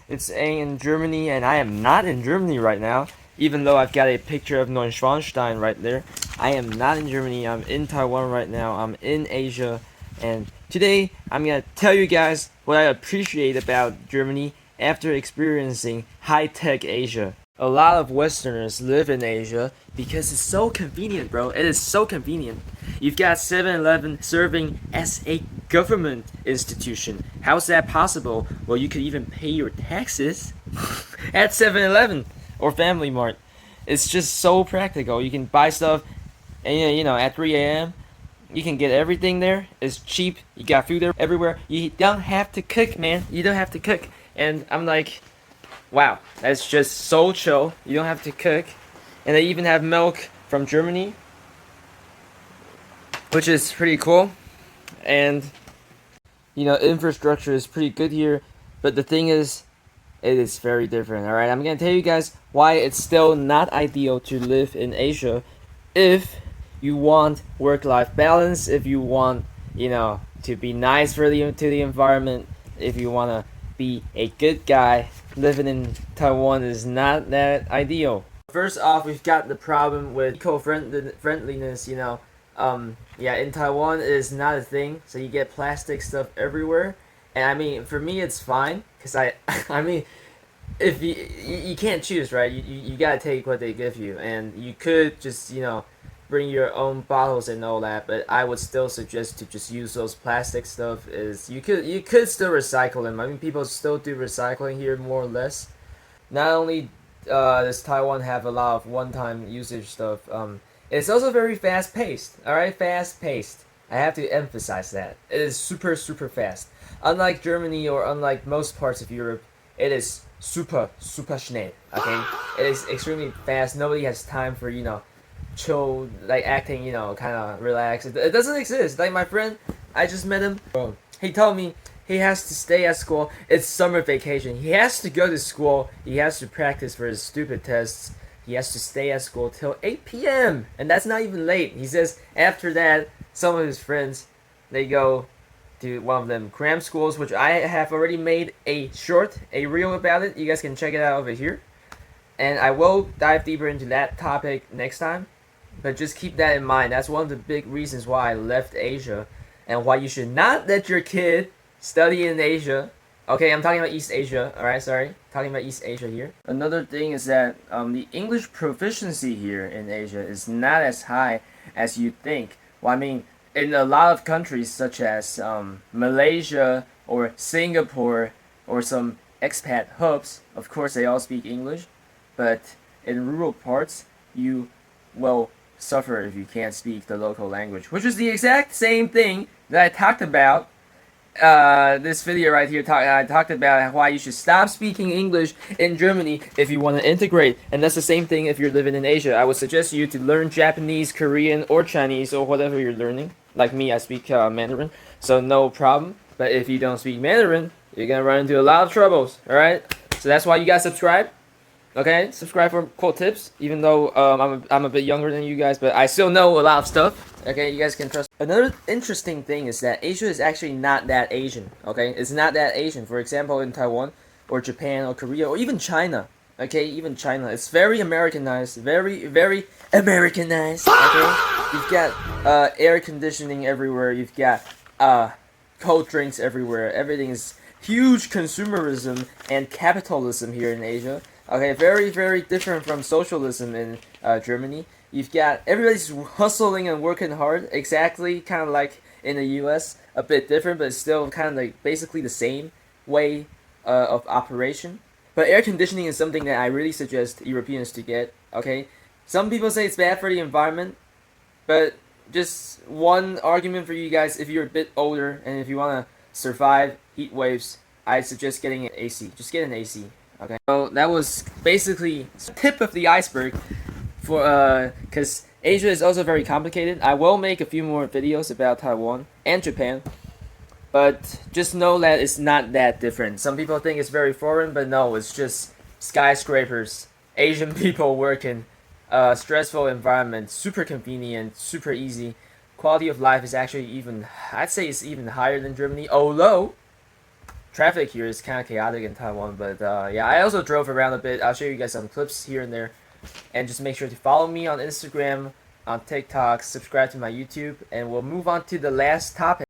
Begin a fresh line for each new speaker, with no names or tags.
It's saying in Germany, and I am not in Germany right now, even though I've got a picture of Neuschwanstein right there. I am not in Germany, I'm in Taiwan right now, I'm in Asia, and today I'm gonna tell you guys what I appreciate about Germany after experiencing high-tech Asia. A lot of Westerners live in Asia because it's so convenient, bro. It is so convenient. You've got 7-Eleven serving as a government institution. How's that possible? Well, you could even pay your taxes at 7-Eleven or Family Mart. It's just so practical. You can buy stuff, and at 3 a.m. You can get everything there. It's cheap. You got food there everywhere. You don't have to cook, man. You don't have to cook. And I'm like, wow, that's just so chill. You don't have to cook. And they even have milk from Germany, which is pretty cool. And infrastructure is pretty good here, but the thing is, it is very different. All right, I'm gonna tell you guys why it's still not ideal to live in Asia if you want work-life balance, if you want to be nice to the environment, if you want to be a good guy. Living in Taiwan is not that ideal. First off, we've got the problem with eco-friendliness. In Taiwan it is not a thing, so you get plastic stuff everywhere. And I mean, for me it's fine, because I mean, if you can't choose, right? You gotta take what they give you, and you could just bring your own bottles and all that, but I would still suggest to just use those plastic stuff. Is you could still recycle them. I mean, people still do recycling here more or less. Not only does Taiwan have a lot of one-time usage stuff, it's also very fast-paced. All right, fast-paced. I have to emphasize that it is super fast. Unlike Germany or unlike most parts of Europe, it is super schnell. Okay, it is extremely fast. Nobody has time for chill, like acting, kind of relaxed. It doesn't exist. Like my friend, I just met him. He told me he has to stay at school. It's summer vacation. He has to go to school. He has to practice for his stupid tests. He has to stay at school till 8 p.m. And that's not even late. He says after that, some of his friends, they go to one of them Cram schools, which I have already made a reel about it. You guys can check it out over here. And I will dive deeper into that topic next time. But just keep that in mind. That's one of the big reasons why I left Asia, and why you should not let your kid study in Asia. Okay, I'm talking about East Asia. Alright, sorry. Talking about East Asia here. Another thing is that the English proficiency here in Asia is not as high as you think. Well, I mean, in a lot of countries such as Malaysia or Singapore or some expat hubs, of course they all speak English. But in rural parts, you will suffer if you can't speak the local language, which is the exact same thing that I talked about this video right here. I talked about why you should stop speaking English in Germany if you want to integrate, and that's the same thing if you're living in Asia. I would suggest you to learn Japanese, Korean, or Chinese, or whatever you're learning. Like me, I speak Mandarin, so no problem. But if you don't speak Mandarin, you're gonna run into a lot of troubles. All right, so that's why you guys subscribe. Okay, subscribe for cool tips. Even though I'm a bit younger than you guys, but I still know a lot of stuff. Okay, you guys can trust. Another interesting thing is that Asia is actually not that Asian. Okay, it's not that Asian. For example, in Taiwan or Japan or Korea or even China. Okay, even China, it's very Americanized, very Americanized. Okay, you've got air conditioning everywhere. You've got cold drinks everywhere. Everything is huge consumerism and capitalism here in Asia. Okay, very different from socialism in Germany. You've got everybody's hustling and working hard, exactly kind of like in the U.S. A bit different, but still kind of like basically the same way of operation. But air conditioning is something that I really suggest Europeans to get. Okay, some people say it's bad for the environment, but just one argument for you guys: if you're a bit older and if you want to survive heat waves, I suggest getting an AC. Just get an AC. Okay, so that was basically the tip of the iceberg for because Asia is also very complicated. I will make a few more videos about Taiwan and Japan, but just know that it's not that different. Some people think it's very foreign, but no, it's just skyscrapers, Asian people working, stressful environment, super convenient, super easy. Quality of life is actually I'd say it's even higher than Germany, although traffic here is kind of chaotic in Taiwan. But yeah, I also drove around a bit. I'll show you guys some clips here and there, and just make sure to follow me on Instagram, on TikTok, subscribe to my YouTube, and we'll move on to the last topic.